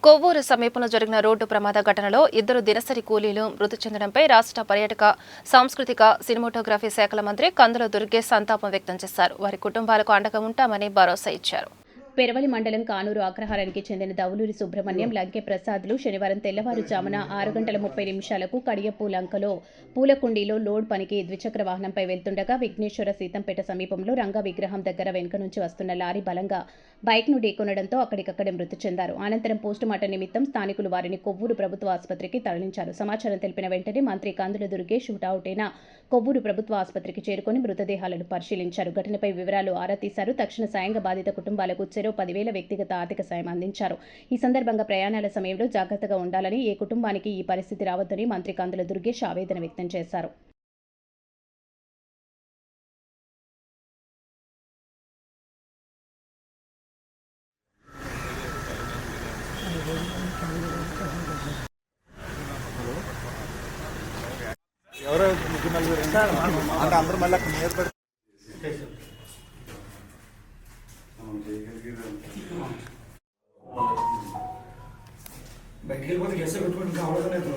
కొవ్వూరు సమీపంలో జరిగిన రోడ్డు ప్రమాద ఘటనలో ఇద్దరు దినసరి కూలీలు మృతి చెందడంపై రాష్ట్ర పర్యాటక సాంస్కృతిక సినిమాటోగ్రఫీ శాఖల మంత్రి కందుల దుర్గేష్ సంతాపం వ్యక్తం చేశారు. వారి కుటుంబాలకు అండగా ఉంటామని భరోసా ఇచ్చారు. పెరవలి మండలం కానూరు అగ్రహారానికి చెందిన దవులూరి సుబ్రహ్మణ్యం, లంకె ప్రసాద్లు శనివారం తెల్లవారుజామున 6:30 కడియప్పు లంకలో పూలకుండీలో లోడ్ పనికి ద్విచక్ర వాహనంపై వెళ్తుండగా విఘ్నేశ్వర సీతంపేట సమీపంలో రంగ విగ్రహం దగ్గర వెనుక నుంచి వస్తున్న లారీ బలంగా బైక్ను ఢీకొనడంతో అక్కడికక్కడే మృతి చెందారు. అనంతరం పోస్టుమార్టం నిమిత్తం స్థానికులు వారిని కొవ్వూరు ప్రభుత్వ ఆసుపత్రికి తరలించారు. సమాచారం తెలిపిన వెంటనే మంత్రి కందుల దుర్గేష్ హుటాహుటిన కొవ్వూరు ప్రభుత్వ ఆసుపత్రికి చేరుకుని మృతదేహాలను పరిశీలించారు. ఘటనపై వివరాలు ఆరా తీశారు. తక్షణ సాయంగా బాధిత కుటుంబాలకు 10,000 వ్యక్తిగత ఆర్థిక సాయం అందించారు. ఈ సందర్భంగా ప్రయాణాల సమయంలో జాగ్రత్తగా ఉండాలని, ఏ కుటుంబానికి ఈ పరిస్థితి రావద్దని మంత్రి కందుల దుర్గేష్ ఆవేదన వ్యక్తం చేశారు. బయటికి వెళ్ళిపోతే గెస్ట్ పెట్టుకుంటే కావడం లేదు.